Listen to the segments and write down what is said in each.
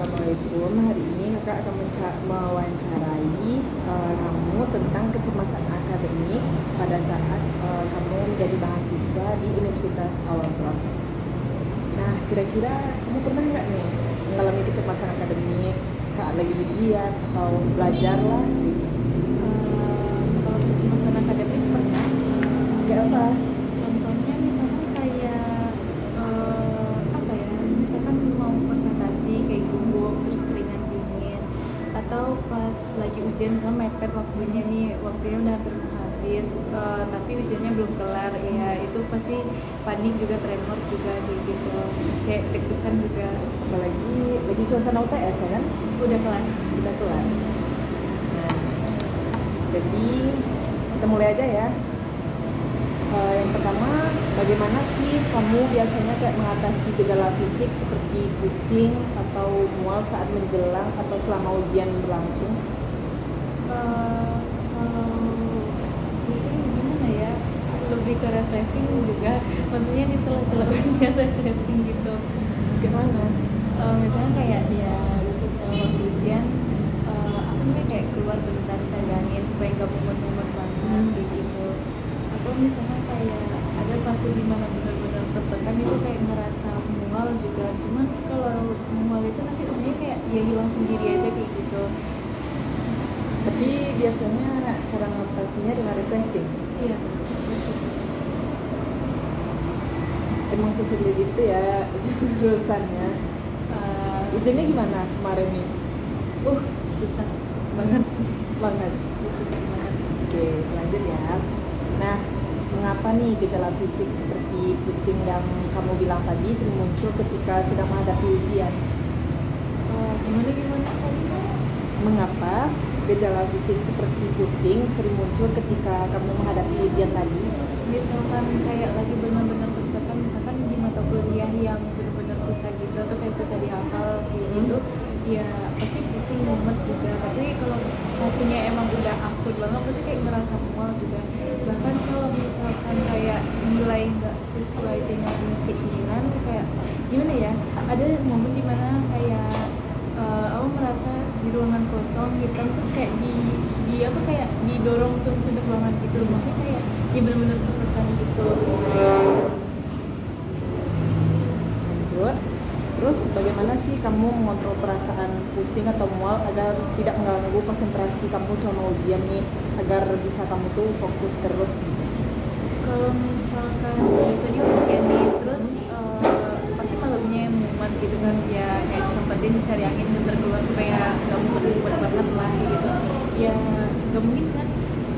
Assalamualaikum. Hari ini kakak akan mewawancarai kamu tentang kecemasan akademik pada saat kamu menjadi mahasiswa di Universitas Awan. Nah, kira-kira kamu pernah nggak nih mengalami kecemasan akademik saat lagi ujian atau belajar lah? Kalau kecemasan akademik pernah. Kayak apa? Contohnya misalkan kayak apa ya? Misalkan mau presentasi kayak gugup terus keringat dingin, atau pas lagi ujian misalnya mepet waktunya udah hampir habis, tapi ujiannya belum kelar, ya itu pasti panik juga, tremor juga kayak gitu, kayak deg-degan juga. Apalagi lagi suasana UTS ya kan? Udah kelar. Udah kelar. Nah, jadi kita mulai aja ya. Yang pertama, bagaimana sih kamu biasanya kayak mengatasi gejala fisik seperti pusing atau mual saat menjelang atau selama ujian berlangsung? Kalau pusing gimana ya, lebih ke refreshing juga, maksudnya di sela-sela ujian refreshing gitu. Gimana? Misalnya kayak ya di sela waktu ujian, aku kayak keluar bentar cari angin supaya nggak mumet-mumet banget kayak gitu. Atau misalnya kayak ada fase dimana benar-benar tertekan itu kayak ngerasa mual juga, cuman kalau mual itu nanti kemudian kayak ya hilang sendiri aja kayak gitu. Tapi biasanya cara mengatasinya dengan refreshing. Iya. Emang sesulit itu ya jurusannya. Ujiannya gimana kemarin nih? Susah banget. Banget. Susah banget. Oke, lanjut ya. Nah, mengapa nih gejala fisik seperti pusing yang kamu bilang tadi sering muncul ketika sedang menghadapi ujian? Gimana Mengapa gejala fisik seperti pusing sering muncul ketika kamu menghadapi ujian tadi? misalkan kayak lagi benar-benar tertekan, misalkan di mata kuliah yang benar-benar susah gitu atau kayak susah dihafal kayak gitu, ya pasti pusing, mumet juga. Tapi kalau hasilnya emang udah akut banget pasti kayak ngerasa mual juga. Bahkan kalau misalkan kayak nilai nggak sesuai dengan keinginan, kayak gimana ya, ada momen dimana kayak aku merasa di ruangan kosong hitam terus kayak di apa kayak didorong ke sudut ruangan gitu, maksudnya kayak dia benar-benar tertekan gitu. Lanjut. Terus bagaimana sih kamu mengontrol perasaan pusing atau mual agar tidak mengganggu konsentrasi kamu selama ujian nih, agar bisa kamu tuh fokus terus gitu? Kalau misalkan biasanya ujian nih terus pasti malamnya mumet gitu kan, ya kayak sempetin cari angin bentar keluar supaya nggak mumet banget lah gitu. Ya nggak mungkin kan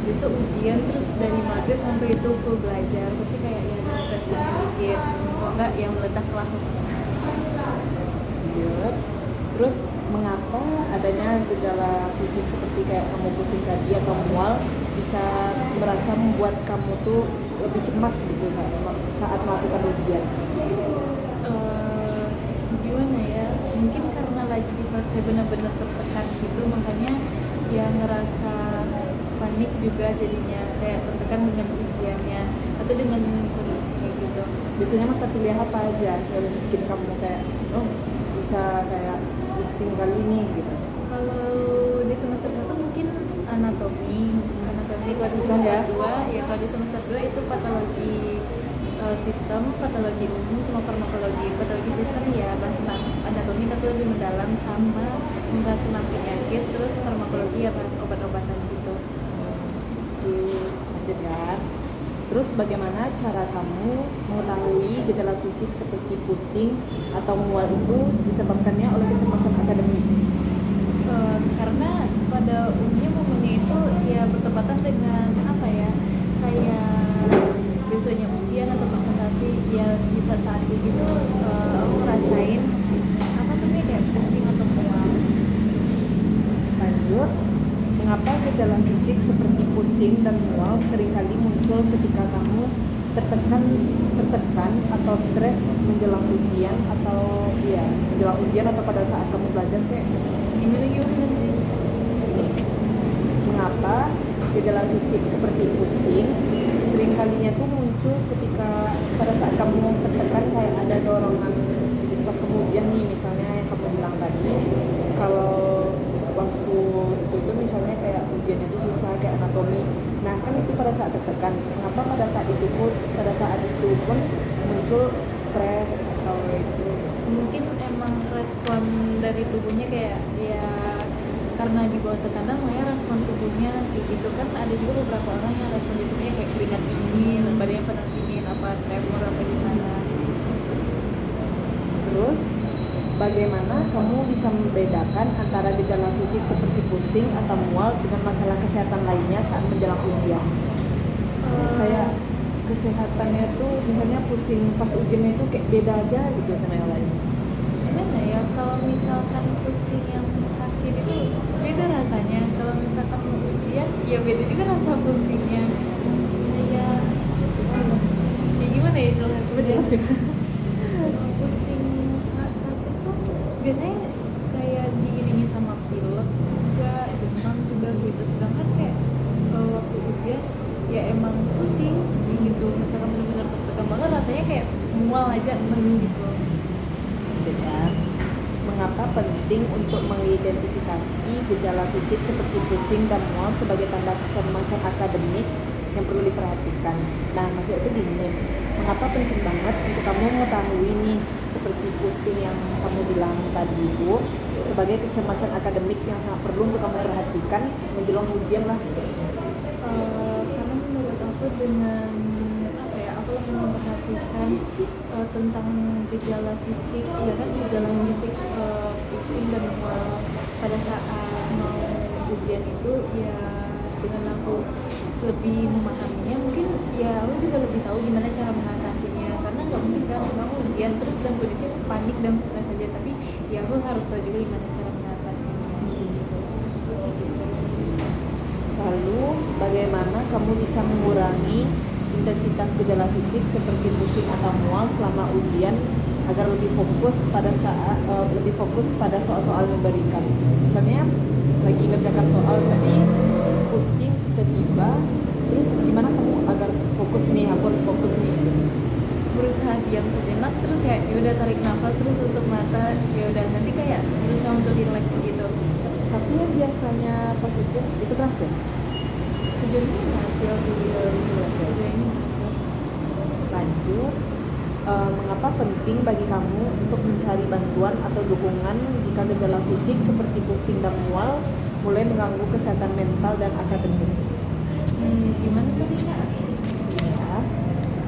besok ujian terus dari maghrib sampai itu full belajar, pasti kayak ya ada refreshingnya dikit, kok nggak yang meledak lah. Lanjut. Terus mengapa adanya gejala fisik seperti kayak kamu pusing tadi atau mual bisa merasa membuat kamu tuh lebih cemas gitu saat melakukan ujian? Gimana ya, mungkin karena lagi di fase benar-benar tertekan gitu, makanya ya ngerasa panik juga jadinya, kayak tertekan dengan ujiannya atau dengan kondisinya gitu. Biasanya mata kuliah apa aja yang bikin kamu kayak bisa kayak pusing kali nih gitu? Kalau di semester 1 mungkin anatomi kalau di Susah semester ya? 2 ya, kalau di semester 2 itu patologi sistem, patologi umum sama farmakologi. Patologi sistem ya bahas tentang anatomi tapi lebih mendalam, sama membahas tentang penyakit. Terus farmakologi ya bahas obat-obatan gitu. Oke, lanjut ya. Terus bagaimana cara kamu mengetahui gejala fisik seperti pusing atau mual itu disebabkannya oleh kecemasan akademik? Karena pada umumnya momennya itu ya bertepatan dengan apa ya, kayak besoknya ujian atau presentasi, ya bisa saat itu aku ngerasain apa tuh kayak pusing atau mual. Lanjut, mengapa gejala fisik seperti pusing dan mual seringkali muncul ketika kamu tertekan atau stres menjelang ujian atau pada saat kamu belajar kayak Gimana? mengapa gejala fisik seperti pusing seringkalinya tuh muncul ketika pada saat kamu tertekan, kayak ada dorongan pas kamu ujian nih, misalnya yang kamu bilang tadi kalau waktu itu misalnya kayak ujiannya itu susah kayak anatomi, nah kan itu pada saat tertekan, kenapa pada saat itu pun muncul stres atau itu? Mungkin emang respon dari tubuhnya kayak ya karena di bawah tekanan makanya respon tubuhnya kayak gitu kan. Ada juga beberapa orang yang respon tubuhnya kayak keringat dingin, badannya panas dingin, apa tremor apa gimana. Terus bagaimana kamu bisa membedakan antara gejala fisik seperti pusing atau mual dengan masalah kesehatan lainnya saat menjelang ujian? Kayak kesehatannya tuh misalnya pusing pas ujiannya itu kayak beda aja gitu sama yang lain. Gimana ya, kalau misalkan pusing yang sakit itu beda rasanya, kalau misalkan mau ujian ya beda juga rasa pusingnya. Kayak ya gimana ya jelasin. Pusing saat sakit tuh biasanya kayak diiringi sama pilek juga, demam juga gitu. Sedangkan kayak waktu ujian ya emang pusing gitu, misalkan benar-benar tertekan banget rasanya kayak mual aja gitu. Jadi mengapa penting untuk mengidentifikasi gejala fisik seperti pusing dan mual sebagai tanda kecemasan akademik yang perlu diperhatikan? Nah, maksudnya itu gini, mengapa penting banget untuk kamu mengetahui nih seperti pusing yang kamu bilang tadi itu sebagai kecemasan akademik yang sangat perlu untuk kamu perhatikan menjelang ujian lah. Karena menurut aku dengan apa ya, aku lebih memperhatikan tentang gejala fisik, ya kan, gejala fisik pusing dan mual pada saat mau ujian itu ya, dengan aku lebih memahaminya mungkin ya aku juga lebih tahu gimana cara mengatasinya, karena nggak mungkin kan kamu ujian terus dan kondisi panik dan stres saja, tapi ya aku harus tahu juga gimana cara mengatasinya gitu. Terus gitu. Lalu, bagaimana kamu bisa mengurangi intensitas gejala fisik seperti pusing atau mual selama ujian agar lebih fokus pada soal-soal yang memberikan? Misalnya lagi ngerjakan soal tadi pusing tiba-tiba, terus gimana kamu agar fokus nih, aku harus fokus nih? Berusaha diam sejenak, terus kayak ya udah tarik nafas, terus tutup mata, ya udah nanti kayak berusaha untuk relax gitu. Tapi yang biasanya pas ujian itu berhasil. Sejauh ini berhasil video sejauh ini berhasil. Lanjut, mengapa penting bagi kamu untuk mencari bantuan atau dukungan jika gejala fisik seperti pusing dan mual mulai mengganggu kesehatan mental dan akademik? Gimana tadi? Ya,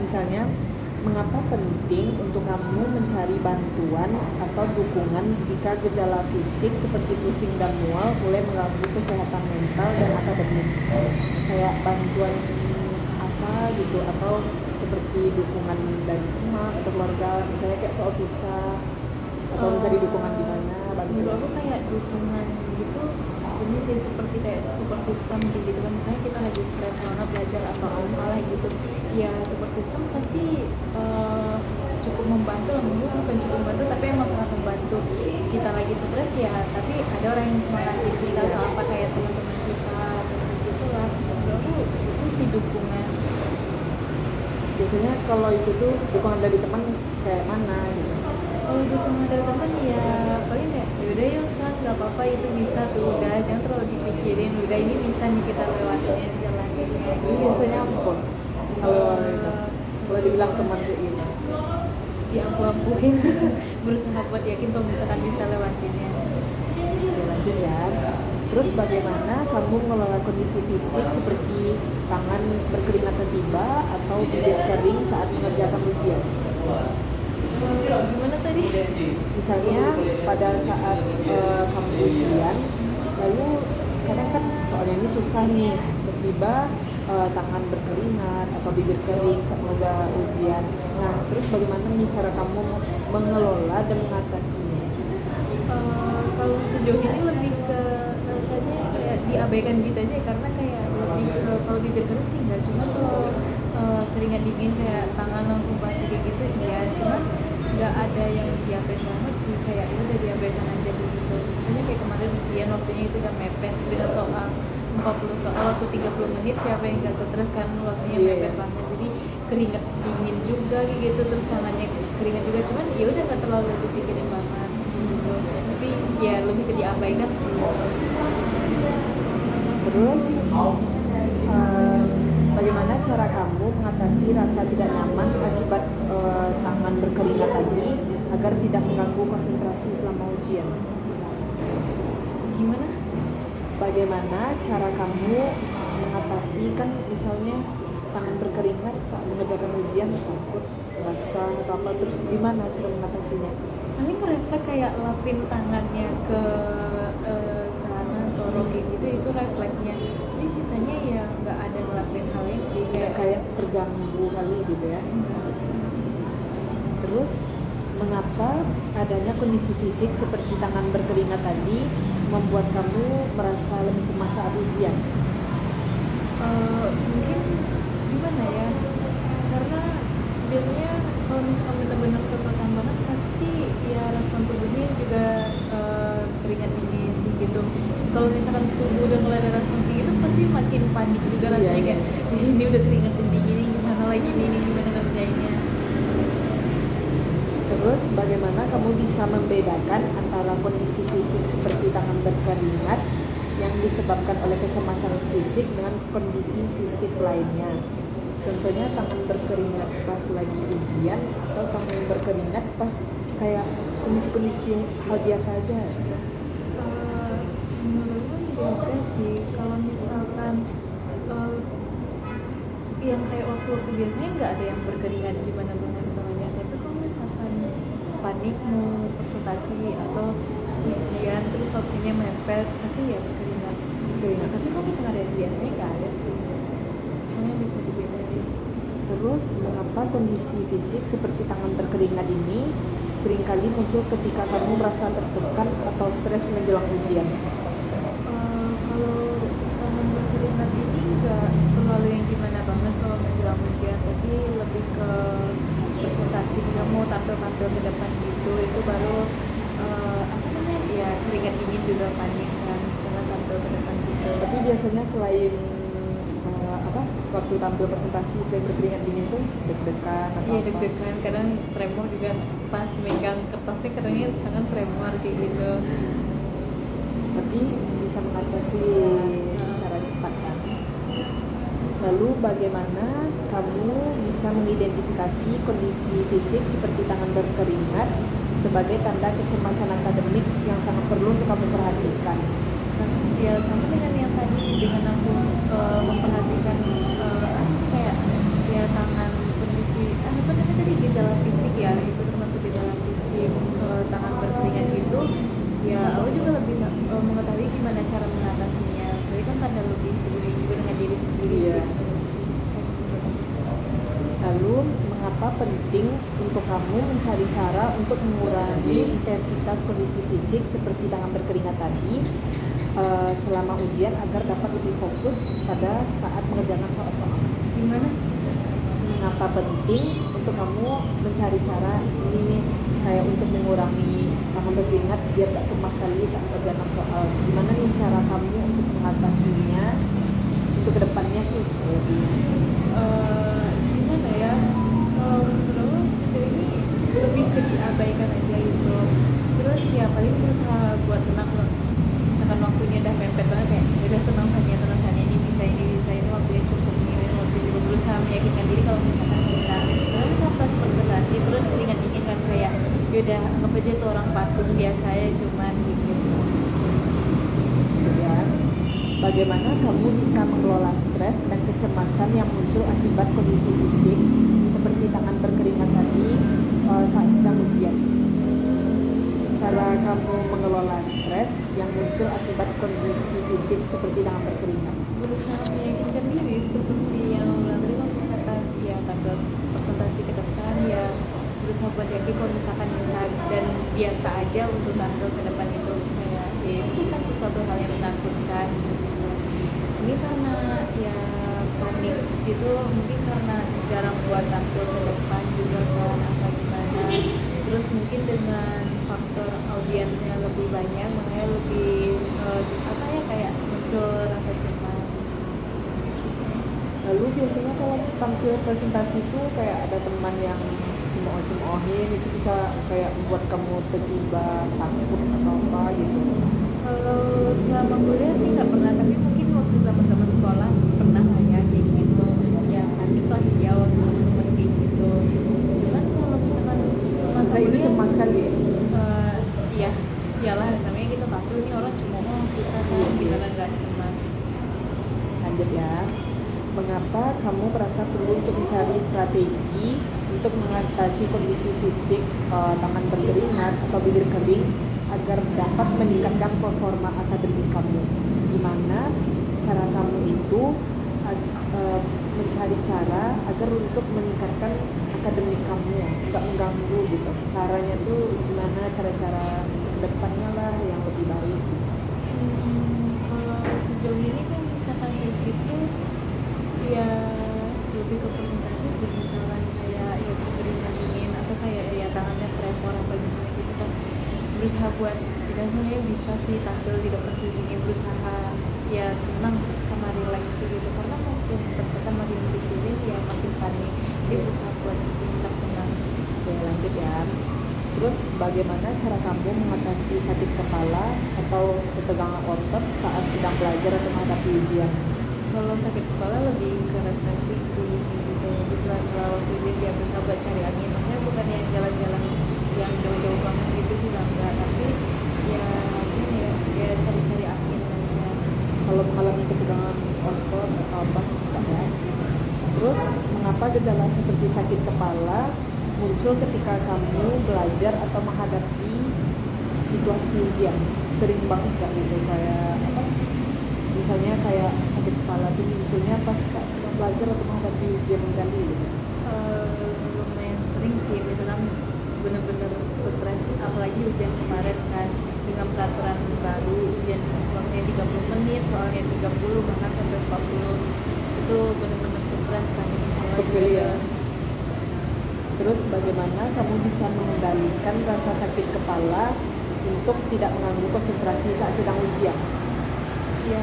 misalnya, mengapa penting untuk kamu mencari bantuan atau dukungan jika gejala fisik seperti pusing dan mual mulai mengganggu kesehatan mental dan akademik? Kayak bantuan apa gitu, atau seperti dukungan dari teman atau keluarga, misalnya kayak soal susah, atau mencari dukungan di mana? Menurut aku kayak dukungan gitu ini sih, seperti kayak support system gitu kan, misalnya kita lagi stres banget belajar atau apalah gitu ya, support system pasti cukup membantu lah, mungkin bukan cukup membantu tapi emang sangat membantu. Kita lagi stres ya, tapi ada orang yang semangatin kita atau apa, kayak teman-teman kita atau gitu lah. Menurut aku itu sih dukungan. Biasanya kalau itu tuh dukungan dari teman kayak mana gitu? Kalau dukungan dari teman ya paling kayak yaudah yuk San, nggak apa-apa, itu bisa tuh, udah jangan terlalu dipikirin, udah ini bisa nih kita lewatin jalaninnya Ini gitu. biasanya apa kalau dibilang teman kayak gitu? Ya aku ampuhin berusaha buat yakin kalau misalkan bisa lewatinnya. Oke, lanjut ya. Terus bagaimana kamu mengelola kondisi fisik seperti tangan berkeringat tiba atau bibir kering saat mengerjakan ujian? Gimana tadi? Misalnya pada saat kamu ujian, lalu kadang kan soalnya ini susah nih, tiba-tiba tangan berkeringat atau bibir kering saat mengerjakan ujian. Nah, terus bagaimana nih cara kamu mengelola dan mengatasinya? Kalau sejauh ini lebih ke rasanya kayak diabaikan gitu aja, karena kayak lebih ke kalau bibir kering sih enggak, cuma kalau keringat dingin kayak tangan langsung basah kayak gitu iya, cuma nggak ada yang diabaikan banget sih, kayak itu udah diabaikan aja gitu. Contohnya kayak kemarin ujian waktunya itu udah mepet dengan soal 40 soal waktu 30 menit, siapa yang nggak stres kan, waktunya mepet banget, jadi keringat dingin juga gitu, terus tangannya keringat juga, cuman ya udah nggak terlalu dipikirin banget gitu. Tapi ya lebih ke diabaikan sih. Terus bagaimana cara kamu mengatasi rasa tidak nyaman akibat tangan berkeringat tadi agar tidak mengganggu konsentrasi selama ujian? Gimana? Bagaimana cara kamu mengatasi, kan misalnya tangan berkeringat saat mengerjakan ujian, takut basah atau apa, terus gimana cara mengatasinya? Paling refleks kayak lapin tangannya ke celana atau rok kayak gitu, itu refleksnya. Tapi sisanya ya nggak ada ngelakuin hal yang sih Kayak terganggu kali gitu ya. Terus mengapa adanya kondisi fisik seperti tangan berkeringat tadi membuat kamu merasa lebih cemas saat ujian? Mungkin gimana ya, karena biasanya kalau misalkan benar-benar tertekan banget pasti ya respon tubuhnya juga keringat dingin gitu. Kalau misalkan tubuh udah mulai ada respon tinggi itu pasti makin panik juga rasanya, kayak ini udah keringat dingin ini gimana lagi ini gimana kerjanya. Terus bagaimana kamu bisa membedakan antara kondisi fisik seperti tangan berkeringat yang disebabkan oleh kecemasan fisik dengan kondisi fisik lainnya? Contohnya tangan berkeringat pas lagi ujian atau tangan berkeringat pas kayak kondisi-kondisi hal biasa aja. Menurutku beda sih. Kalau misalkan yang kayak waktu biasanya nggak ada yang berkeringat gimana banget tangannya, tapi kalau misalkan panik mau presentasi atau ujian terus waktunya mepet pasti ya berkeringat. Nah, tapi kalau misalkan ada yang biasanya nggak ada sih, makanya bisa dibedain. Terus mengapa kondisi fisik seperti tangan berkeringat ini seringkali muncul ketika kamu merasa tertekan atau stres menjelang ujian? Kalau tangan berkeringat ini nggak terlalu yang gimana banget kalau menjelang ujian, tapi lebih ke presentasi, bisa mau tampil ke depan gitu, itu baru apa namanya ya keringat dingin juga panik kan karena tampil ke depan gitu. Tapi biasanya selain waktu tampil presentasi, selain berkeringat dingin tuh deg-degan atau Iya apa? deg-degan, kadang tremor juga pas megang kertasnya, kadangnya tangan tremor kayak gitu. Tapi bisa mengatasi secara cepat kan. Lalu bagaimana kamu bisa mengidentifikasi kondisi fisik seperti tangan berkeringat sebagai tanda kecemasan akademik yang sangat perlu untuk kamu perhatikan? Ya sama dengan yang tadi, dengan aku memperhatikan apa sih kayak ya tangan kondisi apa namanya tadi gejala fisik ya, itu termasuk gejala fisik tangan berkeringat gitu ya, aku juga lebih mengetahui gimana cara mengatasinya. Jadi kan pada lebih peduli juga dengan diri sendiri Iya. sih. Lalu mengapa penting untuk kamu mencari cara untuk mengurangi intensitas kondisi fisik seperti tangan berkeringat tadi selama ujian agar dapat lebih fokus pada saat mengerjakan soal-soal? Gimana? Mengapa penting untuk kamu mencari cara ini nih, kayak untuk mengurangi tangan berkeringat biar gak cemas sekali saat mengerjakan soal? Gimana nih cara kamu untuk mengatasinya untuk kedepannya sih? Gimana ya? Kalau menurut ini lebih ke diabaikan aja gitu. Terus ya paling berusaha buat tenang loh. Misalkan waktunya udah mepet banget kayak udah tenang saja ini bisa ini waktunya cukup ini waktu juga berusaha meyakinkan diri kalau misalkan bisa. Lalu sampai presentasi terus keringat dingin kan kayak yaudah anggap aja itu orang patung biasa ya cuman gitu. Ya. Bagaimana kamu bisa mengelola stres dan kecemasan yang muncul akibat kondisi fisik seperti tangan berkeringat tadi saat sedang ujian? Cara kamu mengelola stres yang muncul akibat kondisi fisik seperti tangan berkeringat? Berusaha meyakinkan diri seperti yang tadi, kalau misalkan ya tampil presentasi ke depan ya berusaha buat yakin kalau misalkan bisa dan biasa aja untuk tampil ke depan itu kayak ya itu bukan sesuatu hal yang menakutkan. Ini karena ya panik gitu, mungkin karena jarang buat tampil ke depan juga kan apa gimana, terus mungkin dengan faktor audiensnya lebih banyak makanya lebih apa ya kayak muncul rasa cemas. Lalu biasanya kalau tampil presentasi itu kayak ada teman yang cemooh-cemoohin, itu bisa kayak membuat kamu tiba-tiba takut atau apa gitu? kamu merasa perlu untuk mencari strategi untuk mengatasi kondisi fisik tangan berkeringat atau bibir kering agar dapat meningkatkan performa akademik kamu. Gimana cara kamu itu mencari cara agar untuk meningkatkan akademik kamu, nggak mengganggu gitu. Caranya tuh gimana, cara-cara untuk kedepannya lah yang lebih baik. Kalau sejauh ini kan misalkan kayak gitu ya lebih ke presentasi sih, misalkan kayak ya keringat dingin atau kayak ya tangannya tremor apa gimana gitu kan, berusaha buat biasanya bisa sih tampil tidak berdiri, berusaha ya tenang sama relax gitu, karena makin tertekan makin dipikirin ya makin panik, jadi berusaha buat bersikap tenang. Oke, lanjut ya. Terus bagaimana cara kamu mengatasi sakit kepala atau ketegangan otot saat sedang belajar atau menghadapi ujian? Kalau sakit kepala lebih ke refreshing sih gitu, di sela-sela waktu ujian dia berusaha buat cari angin, maksudnya bukan yang jalan-jalan yang jauh-jauh banget gitu juga enggak, tapi ya gimana ya cari-cari angin aja. Kalau mengalami ketegangan otot atau apa enggak ya? Terus mengapa gejala seperti sakit kepala muncul ketika kamu belajar atau menghadapi situasi ujian? Sering banget gak gitu, kayak apa? Misalnya kayak sakit kepala tuh munculnya pas saat sedang belajar atau menghadapi ujian kali gitu. Lumayan sering sih, misalnya bener-bener stres, apalagi ujian kemarin kan dengan peraturan baru, ujian waktunya 30 menit, soalnya 30 bahkan sampai 40, itu bener-bener stres sakit kepala Betul juga. ya. Terus bagaimana kamu bisa mengendalikan rasa sakit kepala untuk tidak mengganggu konsentrasi saat sedang ujian? Ya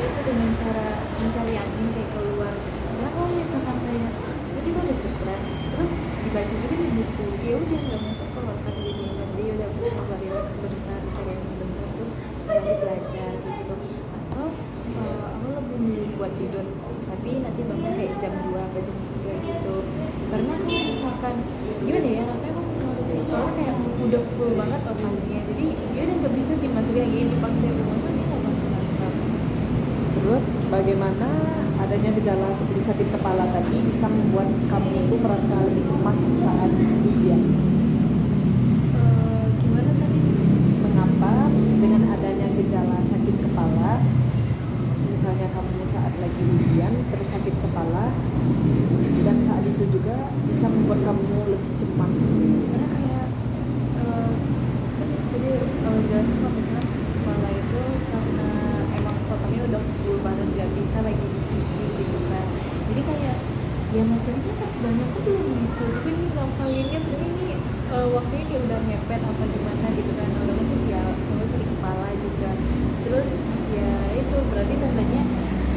itu dengan cara mencari angin kayak keluar, karena kalau misalkan kayak ya kita udah stres terus dibaca juga di buku, ya udah nggak masuk ke otak jadi nanti udah berusaha relax sebentar, cari angin bentar, terus lanjut belajar gitu. Atau aku lebih milih buat tidur tapi nanti bangun kayak jam 2 atau jam 3 gitu, karena kalau misalkan gimana ya, rasanya kalau misalnya udah sakit kepala kayak udah full banget otaknya, jadi ya udah nggak bisa dimasukin lagi, dipaksa bangun tuh dia nggak bakal nangkap. Terus bagaimana adanya gejala seperti sakit kepala tadi bisa membuat kamu itu merasa lebih cemas saat ujian? Gimana tadi? Mengapa dengan adanya gejala sakit kepala, misalnya kamu saat lagi ujian terus sakit kepala, dan saat itu juga bisa membuat kamu lebih cemas? Karena kayak kan tadi jelasin kalau misalnya sakit kepala itu karena emang otaknya udah full banget, nggak bisa lagi diisi gitu kan, jadi kayak ya materinya masih banyak, aku belum bisa juga nih ngapalinnya, sedangkan ini waktunya kayak udah mepet apa gimana gitu kan, otomatis ya kalau sakit kepala juga. Terus ya itu berarti tandanya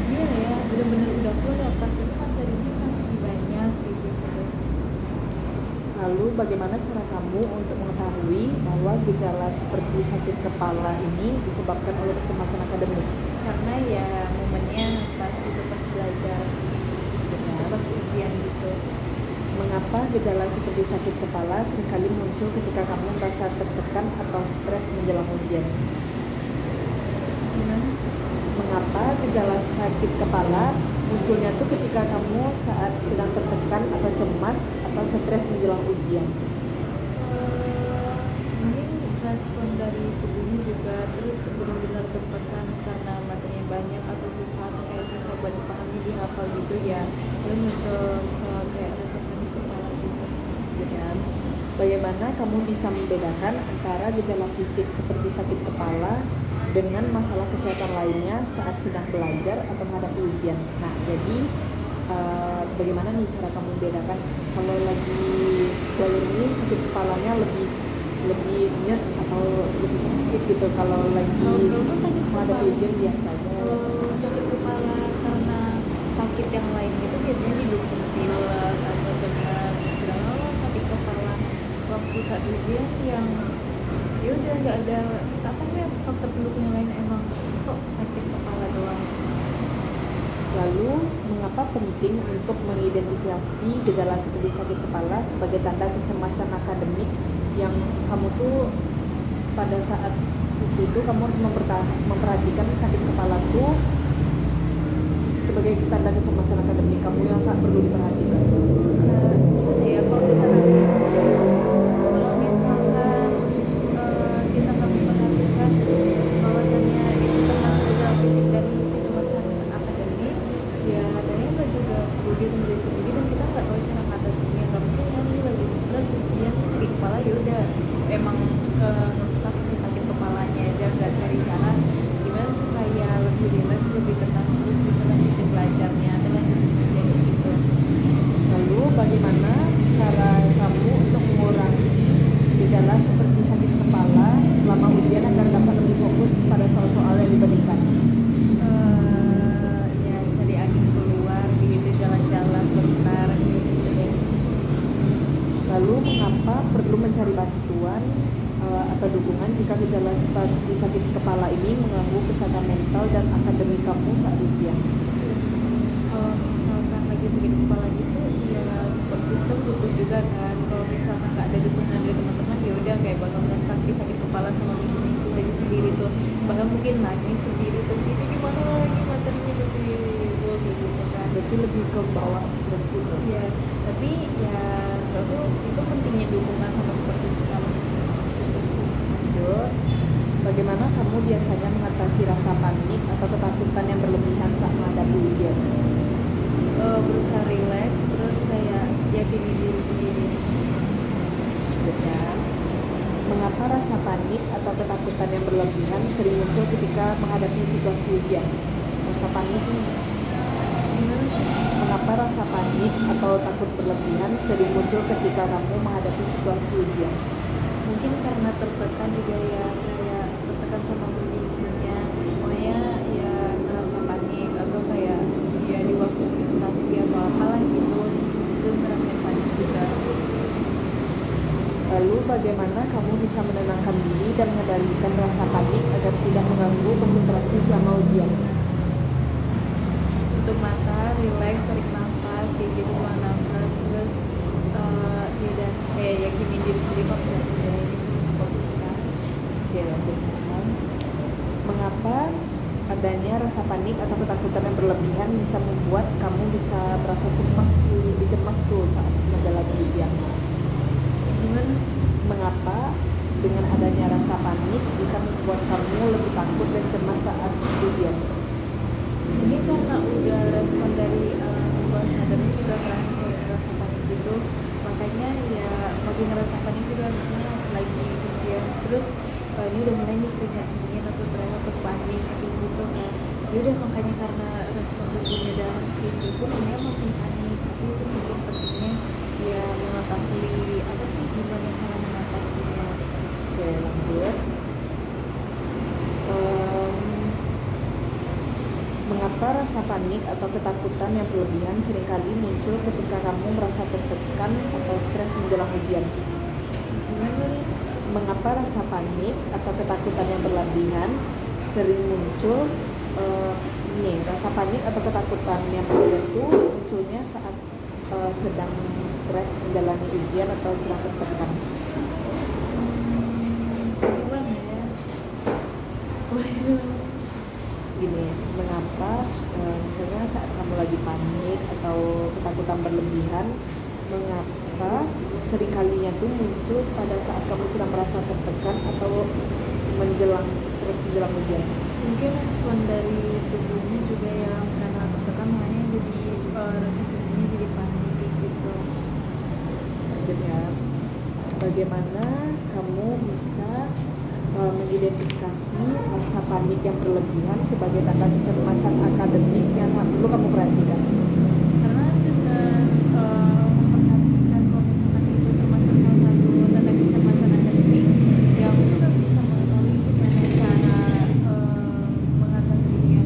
gimana ya, bener-bener udah full otak, tapi materinya masih banyak gitu. Lalu bagaimana cara kamu untuk mengetahui bahwa gejala seperti sakit kepala ini disebabkan oleh kecemasan akademik? Karena ya momennya pas itu pas belajar gitu, pas ujian gitu. Mengapa gejala seperti sakit kepala seringkali muncul ketika kamu merasa tertekan atau stres menjelang ujian? Gimana? Mengapa gejala sakit kepala munculnya tuh ketika kamu saat sedang tertekan atau cemas atau stres menjelang ujian? Mungkin respon dari tubuhnya juga, terus benar-benar tertekan karena matanya banyak atau susah, atau kayak susah buat dipahami, dihafal gitu ya, itu muncul kayak rasa sakit kepala gitu. Dan bagaimana kamu bisa membedakan antara gejala fisik seperti sakit kepala dengan masalah kesehatan lainnya saat sedang belajar atau menghadapi ujian? Nah, jadi bagaimana nih cara kamu membedakan kalau lagi belajar ini sakit kepalanya lebih nyes atau lebih sakit gitu, kalau lagi Kalau sakit menghadapi kepala, ujian biasanya? kalau sakit kepala karena sakit yang lain gitu biasanya didukung pilek atau demam. Sedangkan kalau sakit kepala waktu saat ujian yang ya udah nggak ada apa ya faktor pendukung yang lain, emang kok sakit kepala doang. Lalu mengapa penting untuk mengidentifikasi gejala seperti sakit kepala sebagai tanda kecemasan akademik yang kamu tuh pada saat itu kamu harus memperhatikan sakit kepala tuh sebagai tanda kecemasan akademik kamu yang sangat perlu diperhatikan? Gimana ya kalau misalkan kita nggak memperhatikan bahwasannya itu termasuk gejala fisik dari kecemasan akademik, ya adanya nggak juga perlu disendiri sendiri dan kita nggak tahu cara mengatasinya. Nggak mungkin kan ini lagi stres ujian sakit kepala ya udah emang nge-stuck di sakit kepalanya aja, nggak cari cara gimana supaya lebih rileks, lebih tenang, terus bisa lanjutin belajarnya atau lanjutin ujian gitu. Lalu bagaimana cara kamu untuk mengurangi gejala seperti sakit kepala selama ujian agar dapat lebih fokus pada soal-soal yang diberikan? Ya cari angin keluar gitu, jalan-jalan bentar gitu deh. Lalu mengapa perlu mencari bantuan atau dukungan jika gejala seperti sakit kepala ini mengganggu kesehatan mental dan akademik kamu saat ujian? Kalau misalkan lagi sakit kepala gitu ya support system butuh juga kan. Kalau misalkan nggak ada dukungan dari teman-teman ya udah kayak bakal nge-stuck di sakit kepala sama misu-misu aja sendiri tuh, bahkan mungkin nangis sendiri terus ini gimana lagi materinya begitu kayak gitu kan. Berarti lebih ke bawah stres gitu. Ya tapi ya itu pentingnya dukungan sama support system. Lanjut, bagaimana kamu biasanya mengatasi rasa panik atau ketakutan yang berlebihan saat menghadapi ujian? Berusaha relax terus kayak yakini diri sendiri. Dan mengapa rasa panik atau ketakutan yang berlebihan sering muncul ketika menghadapi situasi ujian? Rasa panik nih. Mengapa rasa panik atau takut berlebihan sering muncul ketika kamu menghadapi situasi ujian? Mungkin karena tertekan juga ya, kayak tertekan sama kondisinya, makanya ya ngerasa panik atau kayak ya di waktu presentasi atau apalah gitu itu ngerasa panik juga. Lalu bagaimana kamu bisa menenangkan diri dan mengendalikan rasa panik agar tidak mengganggu konsentrasi selama ujian? Tutup mata, relax, tarik nafas kayak gitu, buang nafas terus ya udah kayak yakinin diri sendiri kalau misalnya ini bisa kok bisa. Oke, lanjutkan. Mengapa adanya rasa panik atau ketakutan yang berlebihan bisa membuat kamu bisa merasa cemas tuh saat menjalani ujian? Gimana? Mengapa dengan adanya rasa panik bisa membuat kamu lebih takut dan cemas saat ujian? Ini karena udah respon dari bawah sadarnya juga kan kalau ngerasa panik gitu, makanya ya makin ngerasa panik juga misalnya lagi ujian terus ini udah mulai nih keringat dingin atau terlalu atau panik kayak gitu kan, ya udah makanya karena respon tubuhnya udah kayak gitu makanya makin panik. Tapi itu mungkin pentingnya ya mengetahui apa sih gimana cara mengatasinya. Oke, lanjut. Mengapa rasa panik atau ketakutan yang berlebihan seringkali muncul ketika kamu merasa tertekan atau stres menjelang ujian? Gimana nih? Mengapa rasa panik atau ketakutan yang berlebihan sering muncul? Rasa panik atau ketakutan yang berlebihan itu munculnya saat sedang stres menjalani ujian atau sedang tertekan. Gimana ya? Waduh. Gini, mengapa misalnya saat kamu lagi panik atau ketakutan berlebihan, mengapa seringkalinya tuh muncul pada saat kamu sedang merasa tertekan atau menjelang ujian? Mungkin respon dari tubuhnya juga yang karena tertekan makanya jadi respon tubuhnya jadi panik gitu. Lanjut ya, bagaimana kamu bisa mengidentifikasi rasa panik yang berlebihan sebagai tanda kecemasan akademik yang sangat perlu kamu perhatikan? Karena dengan memperhatikan kalau misalkan itu termasuk salah satu tanda kecemasan akademik, ya aku juga bisa mengetahui gimana cara mengatasinya.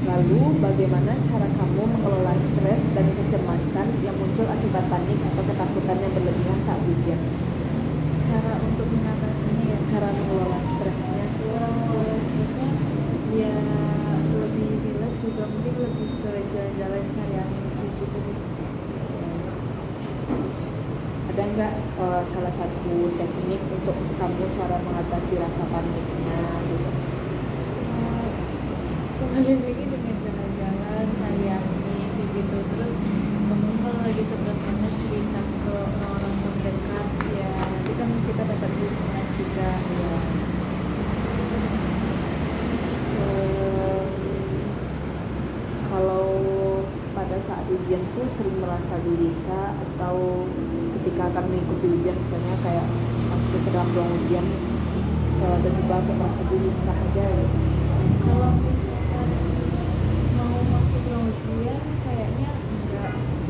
Lalu bagaimana cara kamu mengelola stres dan kecemasan yang muncul akibat panik atau ketakutan yang berlebihan saat ujian? Cara untuk mengatasinya ya, Cara mengelola stresnya? cara mengelola stresnya ya lebih rileks juga, mungkin lebih ke jalan-jalan cari angin kayak gitu deh. Ada nggak salah satu teknik untuk kamu cara mengatasi rasa paniknya gitu? kembali lagi dengan jalan-jalan sayangnya kayak gitu. Terus kamu kalau lagi stres banget cerita ke orang terdekat ya, nanti kan kita dapat dukungan juga ya. Em, Kalau pada saat ujian tuh sering merasa gelisah atau ketika akan mengikuti ujian, misalnya kayak masuk ke dalam ruang ujian tiba-tiba kayak merasa gelisah aja gitu. Kalau misalkan mau masuk ke ujian kayaknya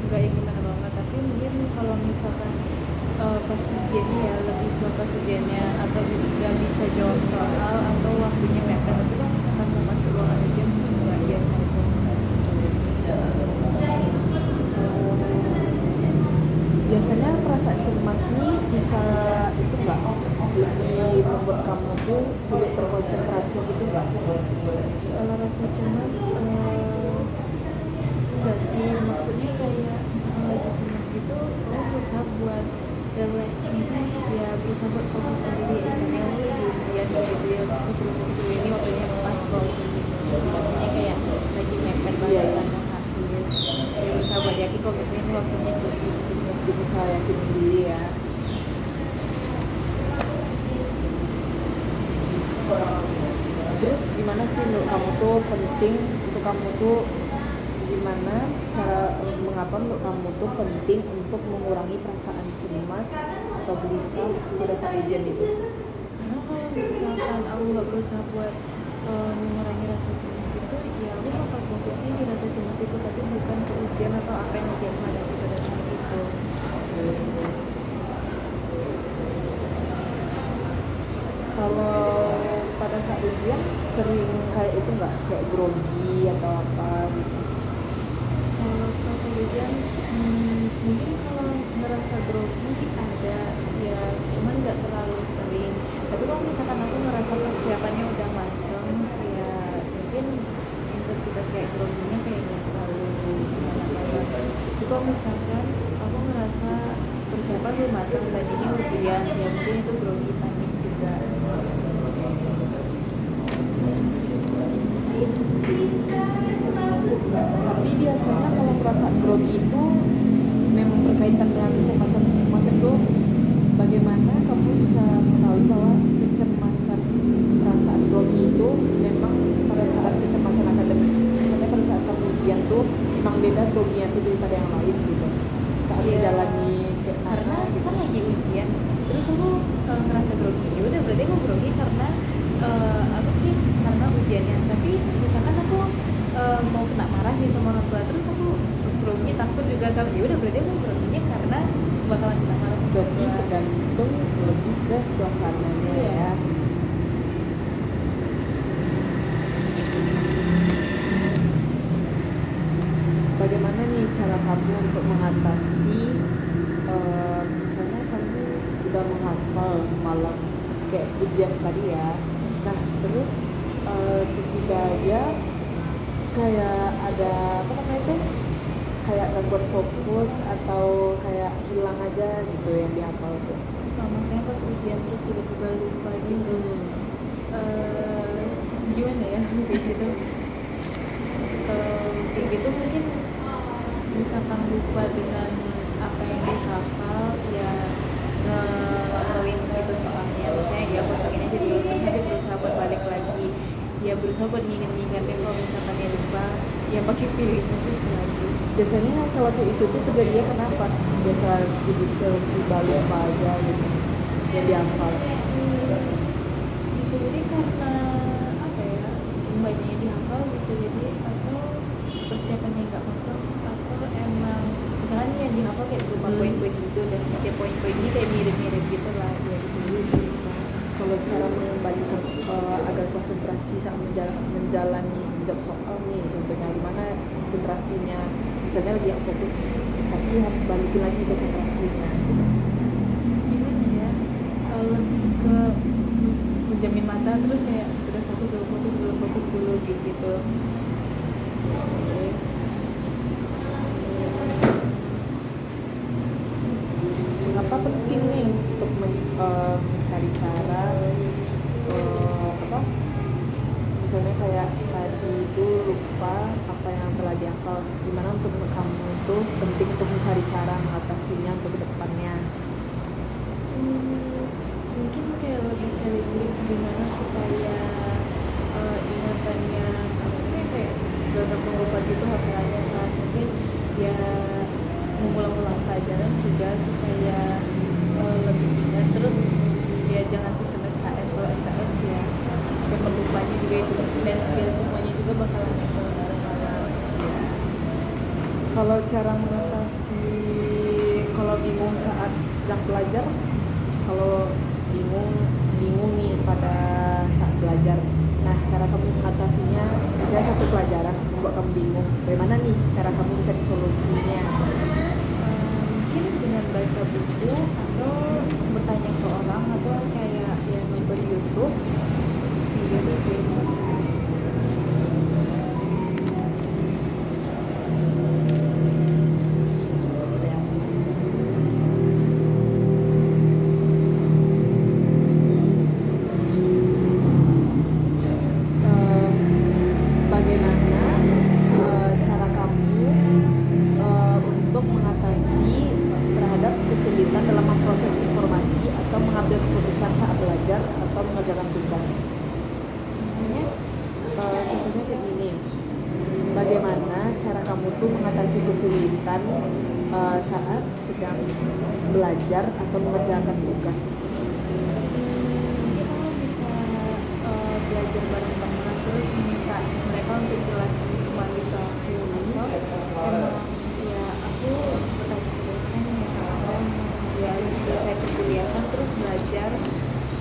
enggak yang gimana banget, tapi mungkin kalau misalkan pas ujiannya ya lebih ke pas ujiannya atau nggak bisa jawab soal atau waktunya mepet. Tapi kalau misalkan mau masuk ruangan ujian sih nggak, biasa aja. Biasanya perasaan cemas nih bisa itu nggak lebih membuat kamu tuh sulit berkonsentrasi gitu nggak? Kalau rasa cemas enggak sih, maksudnya kayak lagi cemas gitu kamu berusaha buat relaxing ya, berusaha buat fokus sendiri. Misalnya kamu lagi ujian gitu ya, fokus dulu ini waktunya pas kok, waktunya kayak lagi mepet banget kan mau habis, berusaha buat yakin kalau misalnya ini waktunya cukup gitu. Jadi bisa yakin diri ya. Terus gimana sih menurut kamu tuh penting untuk kamu tuh gimana mengapa menurut kamu tuh penting untuk mengurangi perasaan cemas atau gelisah pada saat ujian itu? Karena kalau misalkan aku nggak berusaha buat mengurangi rasa cemas itu, ya aku bakal fokusnya di rasa cemas itu, tapi bukan ke ujian atau apa yang lagi aku hadapi pada saat itu. Kalau pada saat ujian sering kayak itu nggak, kayak grogi atau apa gitu? Kalau pas ujian, mungkin kalau ngerasa grogi ada ya, cuman nggak terlalu sering. Tapi kalau misalkan aku ngerasa persiapannya udah mateng, ya mungkin intensitas kayak groginya kayak nggak terlalu gimana banget. Tapi kalau misalkan aku ngerasa persiapan belum mateng dan ini ujian, ya mungkin itu grogi, panik juga. Tapi biasanya kalau perasaan grogi itu memang berkaitan dengan kecemasan. Maksud tuh bagaimana kamu bisa mengetahui bahwa kecemasan, perasaan grogi itu memang pada saat kecemasan akademik, misalnya pada saat kamu ujian tuh memang beda groginya tuh daripada yang lain gitu saat Iya. menjalani Karena gitu. kan lagi ujian terus aku ngerasa grogi, ya udah berarti aku grogi karena apa sih, karena ujiannya. Tapi misalkan aku mau kena marah nih sama orang tua, terus aku grogi takut juga kan, ya udah berarti aku groginya karena bakalan kena marah sama orang Berarti tua. tergantung lebih ke suasananya Iya. ya. Bagaimana nih cara kamu untuk mengatasi misalnya kamu udah menghafal malam kayak ujian tadi ya, nah terus tiba-tiba aja kayak ada apa namanya tuh, kayak gangguan fokus atau kayak hilang aja gitu yang dihafal tuh. Maksudnya pas ujian terus tiba-tiba lupa gitu. Gimana ya kayak gitu. Kalau kayak gitu mungkin misalkan lupa dengan apa yang dihafal, ya ngelakuin itu soalnya, misalnya ya kosongin aja dulu, terus nanti berusaha buat balik lagi, ya berusaha buat nginget-ngingetin. Kalau misalkan ya lupa, ya pakai feeling aja lagi. Biasanya kalau kayak itu tuh terjadinya kenapa? Biasa tiba-tiba lupa aja gitu yang dihafal. Bisa jadi karena apa ya, saking banyaknya dihafal, bisa jadi atau persiapannya nggak matang, atau emang misalnya yang dihafal kayak berupa poin-poin gitu, dan tiap poin-poinnya kayak mirip-mirip gitu lah, ya bisa jadi gitu. Kalau cara mengembalikan agar konsentrasi saat menjalani job soal nih, contohnya gimana konsentrasinya, misalnya lagi yang fokus tapi harus balikin lagi konsentrasinya gitu. Gimana ya, lebih ke menjamin mata terus kayak udah fokus dulu gitu. Mengapa penting nih untuk mencari cara apa misalnya kayak tadi itu pelajaran juga supaya lebih ingat. Terus ya jangan sistem SKS, kalau SKS ya kayak pelupannya juga itu, dan biar semuanya juga bakalan nempel bareng-bareng ya. Kalau cara mengatasi kalau bingung saat sedang belajar, kalau bingung nih pada saat belajar, nah cara kamu mengatasinya, misalnya satu pelajaran membuat kamu bingung, bagaimana nih cara kamu mencari solusinya? Mungkin dengan baca buku atau bertanya ke orang atau kayak ya nonton YouTube gitu sih. Eh, Bagaimana cara kamu untuk mengatasi terhadap kesulitan dalam memproses informasi atau mengambil keputusan saat belajar atau mengerjakan tugas? Contohnya Contohnya kayak gini, bagaimana cara kamu tuh mengatasi kesulitan saat sedang belajar atau mengerjakan tugas? mungkin aku bisa belajar bareng teman, terus minta mereka untuk jelasin kembali ke aku, atau emang ya aku bertanya ke dosen ya, atau ya selesai perkuliahan terus belajar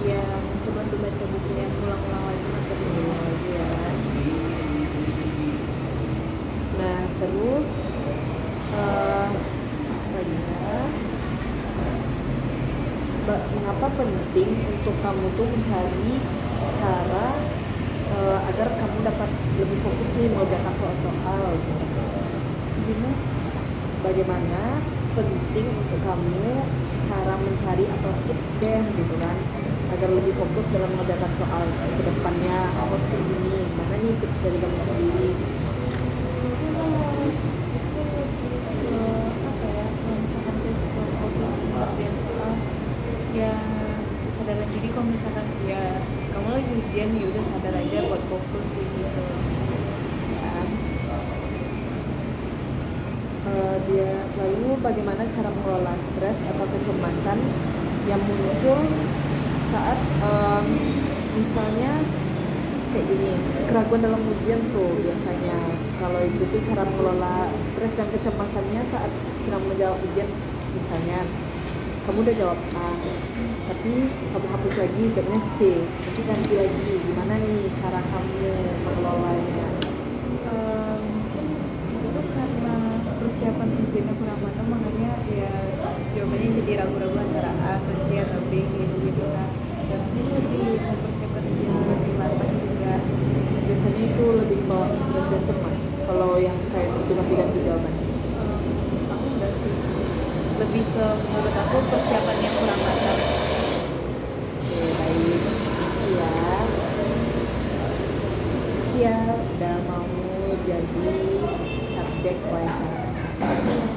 ya, mencoba untuk baca bukunya, ulang-ulang lagi materinya ya. Nah, terus apa ya? Mengapa penting untuk kamu tuh mencari cara agar kamu dapat lebih fokus nih mengerjakan soal-soal? Gimana? Bagaimana penting untuk kamu cara mencari atau tips deh gitu kan, agar lebih fokus dalam mengerjakan soal ke depannya harus kayak gini? Mana nih tips dari kamu sendiri? Mungkin kalau itu lebih ke apa ya, kalau misalkan terus fokus ngerjain soal ya kesadaran diri, kalau misalkan ya kamu lagi ujian ya udah sadar aja buat fokus kayak gitu. Kan? Dia lalu bagaimana cara mengelola stres atau kecemasan yang muncul saat misalnya kayak gini, keraguan dalam ujian tuh biasanya. Kalau itu tuh cara mengelola stres dan kecemasannya saat sedang menjawab ujian, misalnya kamu udah jawab A tapi kamu hapus lagi jawabnya C, nanti ganti lagi, gimana nih cara kamu mengelolanya? Mungkin itu tuh karena persiapan ujiannya kurang matang, makanya ya jawabannya jadi ragu-ragu antara A atau C atau B gitu kan. Dan mungkin lebih mempersiapkan ujian lebih matang juga. Biasanya itu lebih bawa stres dan cemas kalau yang kayak itu ganti-ganti jawaban. Aku enggak sih, lebih ke menurut aku persiapannya kurang matang. Oke, baik, makasih ya. Makasih ya udah mau jadi subjek wawancara.